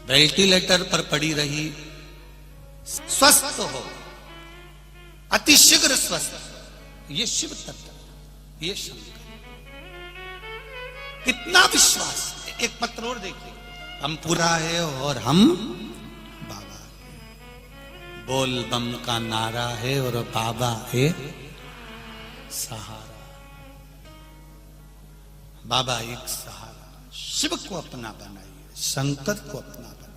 Ventilator पर पड़ी रही, स्वस्थ हो, अतिशीघ्र स्वस्थ। ये शिव तत्व, ये शंकर। कितना विश्वास। एक पत्र और देखिए, हम पूरा है और हम बाबा है। बोल बम का नारा है और बाबा है सहारा। बाबा एक सहारा। शिव को अपना बनाइए, शंकर को अपना बनाओ।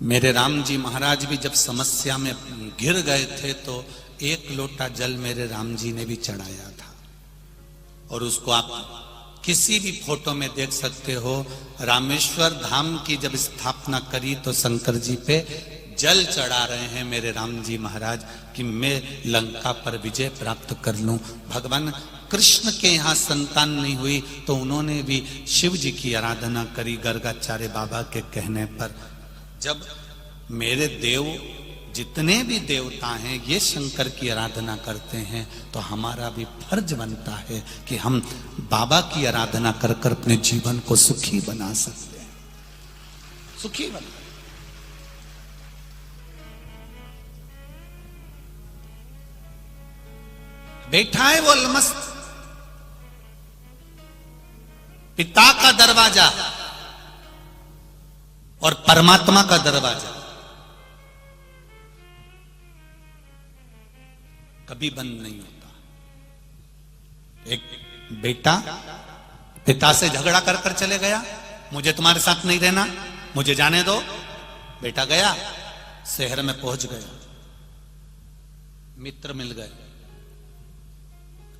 मेरे राम जी महाराज भी जब समस्या में घिर गए थे तो एक लोटा जल मेरे राम जी ने भी चढ़ाया था। और उसको आप किसी भी फोटो में देख सकते हो। रामेश्वर धाम की जब स्थापना करी तो शंकर जी पे जल चढ़ा रहे हैं मेरे राम जी महाराज कि मैं लंका पर विजय प्राप्त कर लूं। भगवान कृष्ण के यहाँ संतान नहीं हुई तो उन्होंने भी शिव जी की आराधना करी गर्गाचार्य बाबा के कहने पर। जब मेरे देव जितने भी देवता हैं ये शंकर की आराधना करते हैं तो हमारा भी फर्ज बनता है कि हम बाबा की आराधना कर कर अपने जीवन को सुखी बना सकते हैं, सुखी बना। बैठा है वो अलमस्त, पिता का दरवाजा और परमात्मा का दरवाजा कभी बंद नहीं होता। एक बेटा पिता से झगड़ा कर कर चले गया, मुझे तुम्हारे साथ नहीं रहना, मुझे जाने दो। बेटा गया, शहर में पहुंच गया, मित्र मिल गए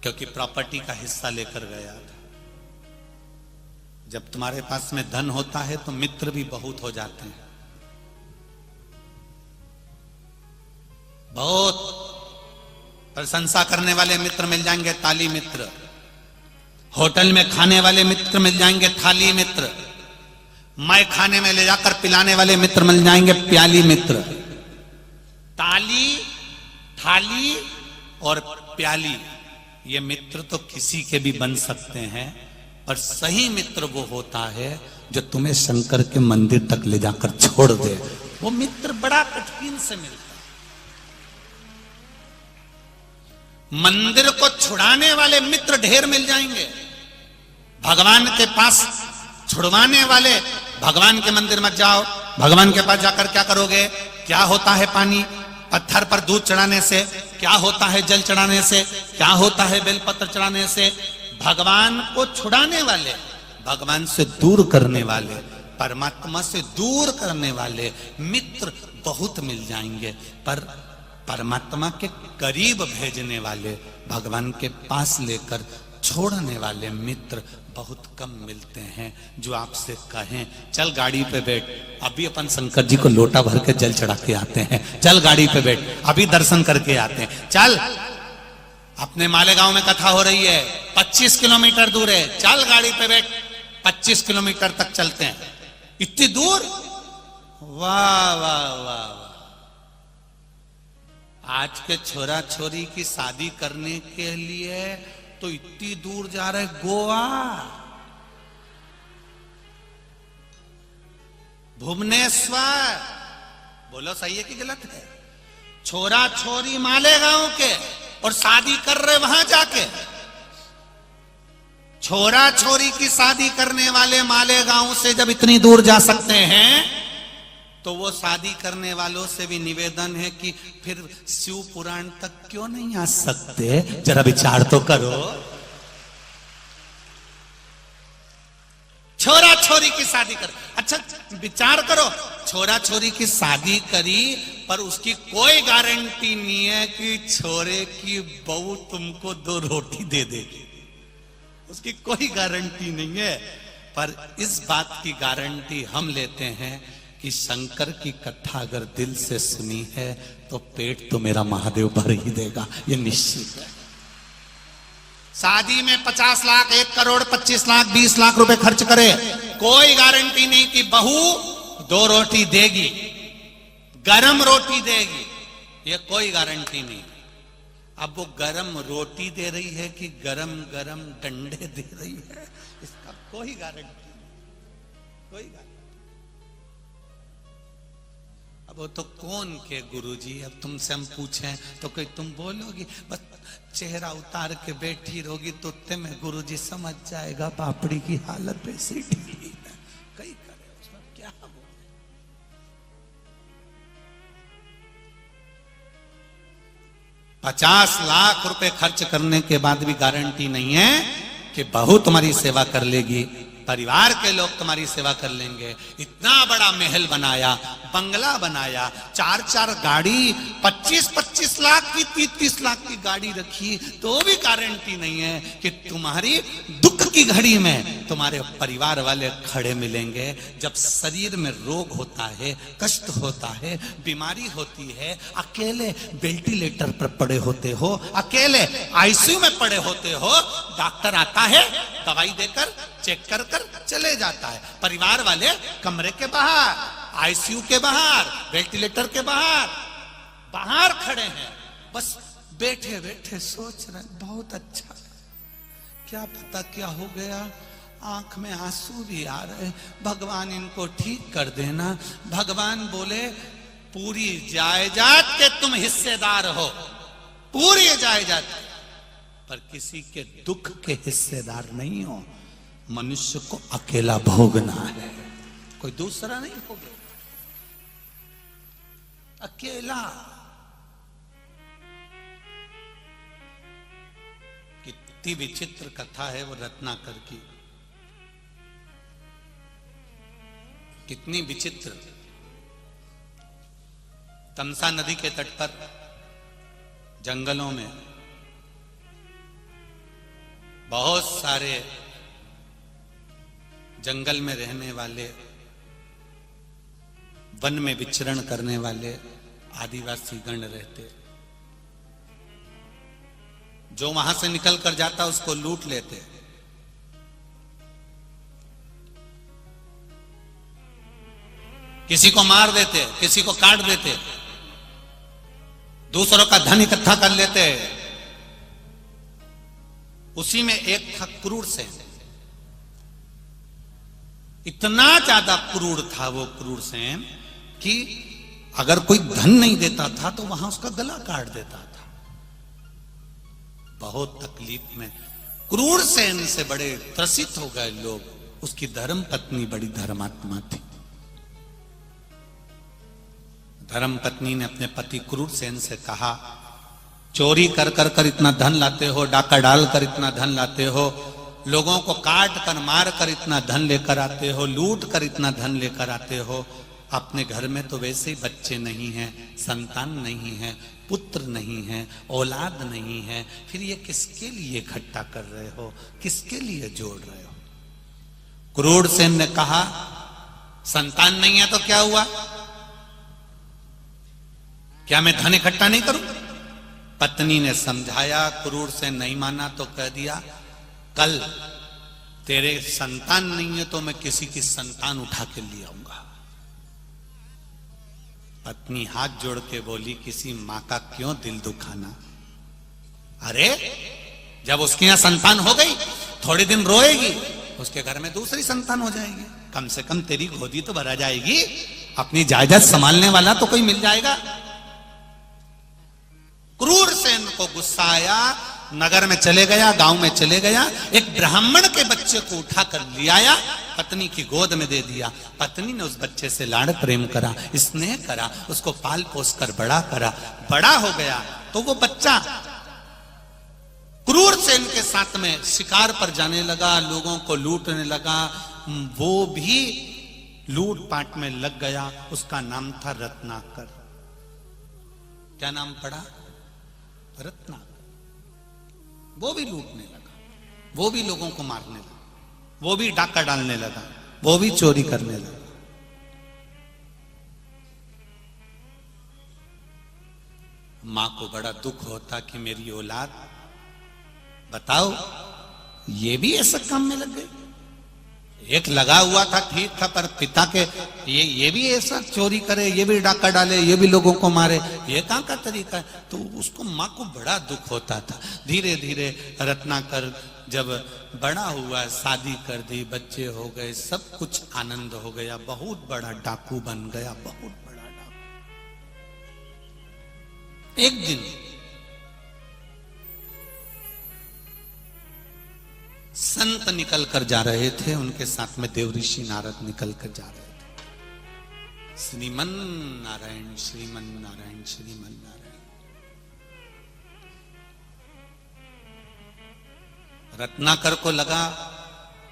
क्योंकि प्रॉपर्टी का हिस्सा लेकर गया था। जब तुम्हारे पास में धन होता है तो मित्र भी बहुत हो जाते हैं। बहुत प्रशंसा करने वाले मित्र मिल जाएंगे, ताली मित्र। होटल में खाने वाले मित्र मिल जाएंगे, थाली मित्र। मैं खाने में ले जाकर पिलाने वाले मित्र मिल जाएंगे, प्याली मित्र। ताली, थाली और प्याली, ये मित्र तो किसी के भी बन सकते हैं, पर सही मित्र वो होता है जो तुम्हें शंकर के मंदिर तक ले जाकर छोड़ दे। वो मित्र बड़ा कठिन से मिलता है। मंदिर को छुड़ाने वाले मित्र ढेर मिल जाएंगे, भगवान के पास छुड़वाने वाले। भगवान के मंदिर मत जाओ, भगवान के पास जाकर क्या करोगे? क्या होता है पानी? पत्थर पर दूध चढ़ाने से क्या होता है? जल चढ़ाने से क्या होता है? बेलपत्र चढ़ाने से। भगवान को छुड़ाने वाले, भगवान से दूर करने वाले, परमात्मा से दूर करने वाले मित्र बहुत मिल जाएंगे, पर परमात्मा के करीब भेजने वाले, भगवान के पास लेकर छोड़ने वाले मित्र बहुत कम मिलते हैं जो आपसे कहें चल गाड़ी पे बैठ, अभी अपन शंकर जी को लोटा भर के जल चढ़ा के आते हैं, चल गाड़ी पे बैठ, अभी दर्शन करके आते हैं, चल अपने मालेगांव में कथा हो रही है 25 किलोमीटर दूर है, चल गाड़ी पे बैठ 25 किलोमीटर तक चलते हैं। इतनी दूर? वाह वाह वाह। आज के छोरा छोरी की शादी करने के लिए तो इतनी दूर जा रहे, गोवा, भुवनेश्वर। बोलो सही है कि गलत है? छोरा छोरी मालेगांव के और शादी कर रहे वहां जाके। छोरा छोरी की शादी करने वाले मालेगांव से जब इतनी दूर जा सकते हैं तो वो शादी करने वालों से भी निवेदन है कि फिर शिव पुराण तक क्यों नहीं आ सकते? जरा विचार तो करो। छोरा छोरी की शादी कर, अच्छा विचार करो, छोरा छोरी की शादी करी पर उसकी कोई गारंटी नहीं है कि छोरे की बहू तुमको 2 रोटी दे देगी, उसकी कोई गारंटी नहीं है। पर इस बात की गारंटी हम लेते हैं कि शंकर की कथा अगर दिल से सुनी है तो पेट तो मेरा महादेव भर ही देगा, ये निश्चित है। शादी में 50 लाख, 1 करोड़, 25 लाख, 20 लाख रुपए खर्च करे, कोई गारंटी नहीं कि बहू 2 रोटी देगी, गरम रोटी देगी, ये कोई गारंटी नहीं। अब वो गरम रोटी दे रही है कि गरम गरम डंडे दे रही है, इसका कोई गारंटी नहीं। कोई बात। अब वो तो कौन के गुरुजी, अब तुमसे हम पूछें तो कोई तुम बोलोगी, बस चेहरा उतार के बैठी रहोगी तो तुम्हें गुरुजी समझ जाएगा पापड़ी की हालत ऐसी ठीक है, कई करे उसमें क्या बोले। 50 लाख रुपए खर्च करने के बाद भी गारंटी नहीं है कि बहू तुम्हारी सेवा कर लेगी, परिवार के लोग तुम्हारी सेवा कर लेंगे। इतना बड़ा महल बनाया, बंगला बनाया, 4-4 गाड़ी, 25-25 लाख की, 30-30 लाख की गाड़ी रखी, तो भी गारंटी नहीं है कि तुम्हारी दुख की घड़ी में तुम्हारे परिवार वाले खड़े मिलेंगे। जब शरीर में रोग होता है, कष्ट होता है, बीमारी होती है, अकेले वेंटिलेटर पर पड़े होते हो, अकेले आईसीयू में पड़े होते हो, डॉक्टर आता है, दवाई देकर चेक कर कर चले जाता है। परिवार वाले कमरे के बाहर, आईसीयू के बाहर, वेंटिलेटर के बाहर खड़े हैं, बस बैठे बैठे सोच रहे बहुत अच्छा है, क्या पता क्या हो गया, आंख में आंसू भी आ रहे, भगवान इनको ठीक कर देना। भगवान बोले पूरी जायदाद के तुम हिस्सेदार हो, पूरी जायदाद, पर किसी के दुख के हिस्सेदार नहीं हो। मनुष्य को अकेला भोगना है, कोई दूसरा नहीं भोगे, अकेला। कितनी विचित्र कथा है वो रत्नाकर की, कितनी विचित्र। तमसा नदी के तट पर जंगलों में बहुत सारे जंगल में रहने वाले, वन में विचरण करने वाले आदिवासी गण रहते, जो वहां से निकल कर जाता उसको लूट लेते। किसी को मार देते, किसी को काट देते, दूसरों का धन इकट्ठा कर लेते। उसी में एक था क्रूर सेन, इतना ज्यादा क्रूर था वो क्रूर सेन कि अगर कोई धन नहीं देता था तो वहां उसका गला काट देता था। बहुत तकलीफ में क्रूर सेन से बड़े त्रसित हो गए लोग। उसकी धर्म पत्नी बड़ी धर्मात्मा थी। धर्म पत्नी ने अपने पति क्रूर सेन से कहा, चोरी कर कर कर इतना धन लाते हो, डाका डाल कर इतना धन लाते हो, लोगों को काट कर मार कर इतना धन लेकर आते हो, लूट कर इतना धन लेकर आते हो, अपने घर में तो वैसे ही बच्चे नहीं हैं, संतान नहीं है, पुत्र नहीं है, औलाद नहीं है, फिर ये किसके लिए इकट्ठा कर रहे हो, किसके लिए जोड़ रहे हो? क्रूर सेन ने कहा, संतान नहीं है तो क्या हुआ, क्या मैं धन इकट्ठा नहीं करूं? पत्नी ने समझाया, क्रूर सेन नहीं माना तो कह दिया, कल तेरे संतान नहीं है तो मैं किसी की संतान उठा के ले आऊंगा। पत्नी हाथ जोड़ के बोली, किसी मां का क्यों दिल दुखाना? अरे जब उसके यहां संतान हो गई, थोड़े दिन रोएगी, उसके घर में दूसरी संतान हो जाएगी, कम से कम तेरी गोदी तो भरा जाएगी, अपनी जायदाद संभालने वाला तो कोई मिल जाएगा। क्रूर सेन को गुस्सा आया, नगर में चले गया, गांव में चले गया, एक ब्राह्मण के बच्चे को उठाकर ले आया, पत्नी की गोद में दे दिया। पत्नी ने उस बच्चे से लाड़ प्रेम करा, स्नेह करा, उसको पाल पोस कर बड़ा करा। बड़ा हो गया तो वो बच्चा क्रूर सेन के साथ में शिकार पर जाने लगा, लोगों को लूटने लगा, वो भी लूटपाट में लग गया। उसका नाम था रत्नाकर। क्या नाम पड़ा? रत्नाकर। वो भी लूटने लगा, वो भी लोगों को मारने लगा, वो भी डाका डालने लगा, वो भी चोरी करने लगा। मां को बड़ा दुख होता कि मेरी औलाद, बताओ, ये भी ऐसा काम में लग गई। एक लगा हुआ था, ठीक था, पर पिता के ये भी ऐसा चोरी करे, ये भी डाका डाले, ये भी लोगों को मारे, ये कहां का तरीका है? तो उसको मां को बड़ा दुख होता था। धीरे धीरे रत्नाकर जब बड़ा हुआ, शादी कर दी, बच्चे हो गए, सब कुछ आनंद हो गया, बहुत बड़ा डाकू बन गया, बहुत बड़ा डाकू। एक दिन संत निकल कर जा रहे थे, उनके साथ में देव ऋषि नारद निकल कर जा रहे थे। श्रीमन नारायण, श्रीमन नारायण, श्रीमन नारायण। रत्नाकर को लगा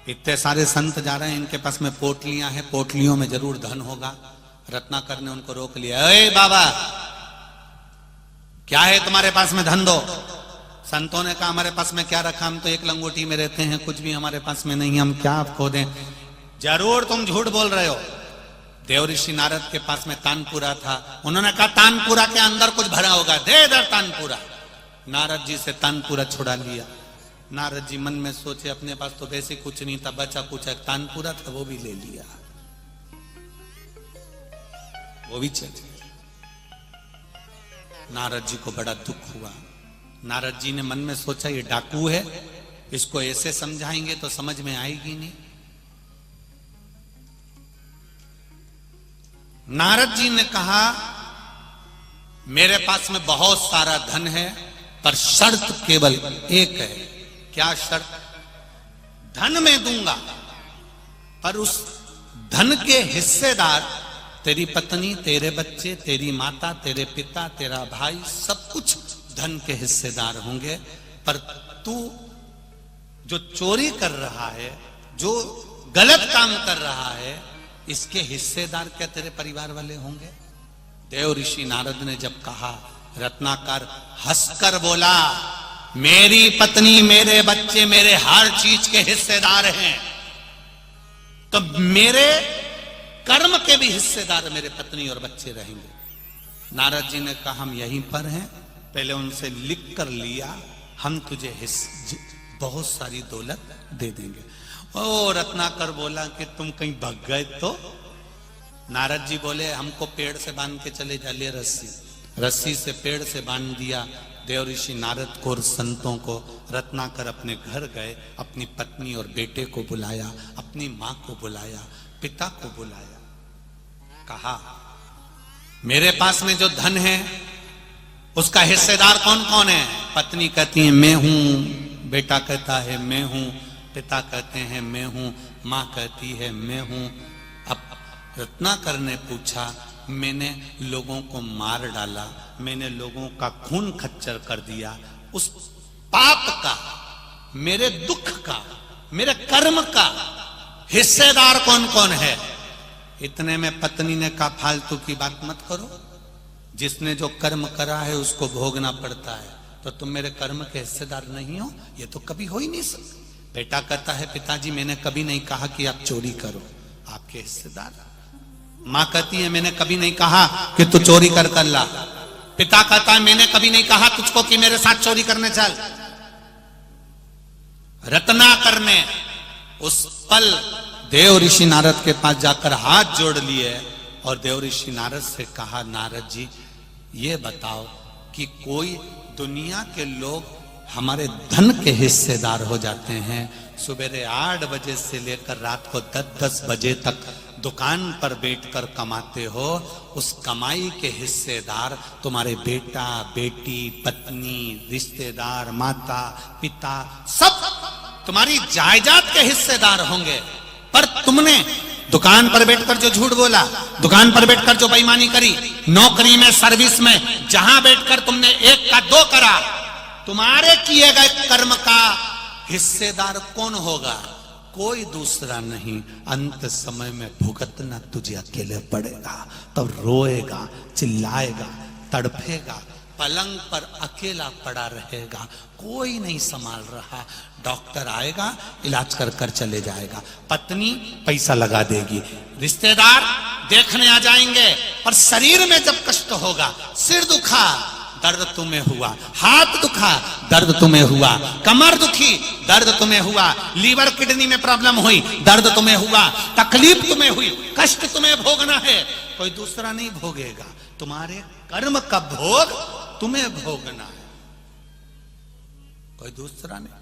इतने सारे संत जा रहे हैं, इनके पास में पोटलियां हैं, पोटलियों में जरूर धन होगा। रत्नाकर ने उनको रोक लिया, अरे बाबा क्या है तुम्हारे पास में, धन दो। संतों ने कहा हमारे पास में क्या रखा, हम तो एक लंगोटी में रहते हैं, कुछ भी हमारे पास में नहीं, हम क्या आपको दें। जरूर तुम झूठ बोल रहे हो। देव ऋषि नारद के पास में तानपुरा था, उन्होंने कहा तानपुरा के अंदर कुछ भरा होगा, दे इधर तानपुरा। नारद जी से तानपुरा छुड़ा लिया। नारद जी मन में सोचे अपने पास तो वैसे कुछ नहीं था, बचा कुछ एक तानपुरा था, वो भी ले लिया, वो भी चल गया। नारद जी को बड़ा दुख हुआ। नारद जी ने मन में सोचा ये डाकू है, इसको ऐसे समझाएंगे तो समझ में आएगी नहीं। नारद जी ने कहा मेरे पास में बहुत सारा धन है, पर शर्त केवल एक है। क्या शर्त? धन मैं दूंगा, पर उस धन के हिस्सेदार तेरी पत्नी, तेरे बच्चे, तेरी माता, तेरे पिता, तेरा भाई, सब कुछ धन के हिस्सेदार होंगे। पर तू जो चोरी कर रहा है, जो गलत काम कर रहा है, इसके हिस्सेदार क्या तेरे परिवार वाले होंगे? देव ऋषि नारद ने जब कहा, रत्नाकर हंसकर बोला, मेरी पत्नी, मेरे बच्चे, मेरे हर चीज के हिस्सेदार हैं, तो मेरे कर्म के भी हिस्सेदार मेरे पत्नी और बच्चे रहेंगे। नारद जी ने कहा हम यहीं पर हैं, पहले उनसे लिख कर लिया, हम तुझे बहुत सारी दौलत दे देंगे। ओ रत्नाकर बोला कि तुम कहीं भाग गए तो? नारद जी बोले हमको पेड़ से बांध के चले जा, ले रस्सी। रस्सी से पेड़ से बांध दिया। देव ऋषि नारद को और संतों को। रत्नाकर अपने घर गए, अपनी पत्नी और बेटे को बुलाया, अपनी मां को बुलाया, पिता को बुलाया, कहा मेरे पास में जो धन है उसका हिस्सेदार कौन कौन है? पत्नी कहती है मैं हूं, बेटा कहता है मैं हूं, पिता कहते हैं मैं हूं, मां कहती है मैं हूं। अब रत्नाकर ने पूछा, मैंने लोगों को मार डाला, मैंने लोगों का खून खच्चर कर दिया, उस पाप का, मेरे दुख का, मेरे कर्म का हिस्सेदार कौन कौन है? इतने में पत्नी ने कहा फालतू की बात मत करो, जिसने जो कर्म करा है उसको भोगना पड़ता है, तो तुम मेरे कर्म के हिस्सेदार नहीं हो, ये तो कभी हो ही नहीं सकता। बेटा कहता है पिताजी मैंने कभी नहीं कहा कि आप चोरी करो, आपके हिस्सेदार। मां कहती है मैंने कभी नहीं कहा कि तू चोरी कर ला। पिता कहता है मैंने कभी नहीं कहा तुझको कि मेरे साथ चोरी करने चल। रत्नाकर ने उस पल देव ऋषि नारद के पास जाकर हाथ जोड़ लिए और देव ऋषि नारद से कहा, नारद जी ये बताओ कि कोई दुनिया के लोग हमारे धन के हिस्सेदार हो जाते हैं, सुबह 8 बजे से लेकर रात को 10-10 बजे तक दुकान पर बैठकर कमाते हो, उस कमाई के हिस्सेदार तुम्हारे बेटा, बेटी, पत्नी, रिश्तेदार, माता, पिता, सब तुम्हारी जायदाद के हिस्सेदार होंगे। पर तुमने दुकान पर बैठकर जो झूठ बोला, दुकान पर बैठकर जो बेईमानी करी, नौकरी में, सर्विस में, जहां बैठकर तुमने 1 का 2 करा, तुम्हारे किए गए कर्म का हिस्सेदार कौन होगा? कोई दूसरा नहीं। अंत समय में भुगतना तुझे अकेले पड़ेगा। तब रोएगा, चिल्लाएगा, तड़फेगा, पलंग पर अकेला पड़ा रहेगा, कोई नहीं संभाल रहा। डॉक्टर आएगा, इलाज कर कर चले जाएगा, पत्नी पैसा लगा देगी, रिश्तेदार देखने आ जाएंगे, पर शरीर में जब कष्ट होगा, सिर दुखा दर्द तुम्हें हुआ, हाथ दुखा दर्द तुम्हें हुआ, कमर दुखी दर्द तुम्हें हुआ, लीवर किडनी में प्रॉब्लम हुई दर्द तुम्हें हुआ, तकलीफ तुम्हें हुई, कष्ट तुम्हें भोगना है, कोई दूसरा नहीं भोगेगा। तुम्हारे कर्म का भोग तुम्हें भोगना है, कोई दूसरा नहीं।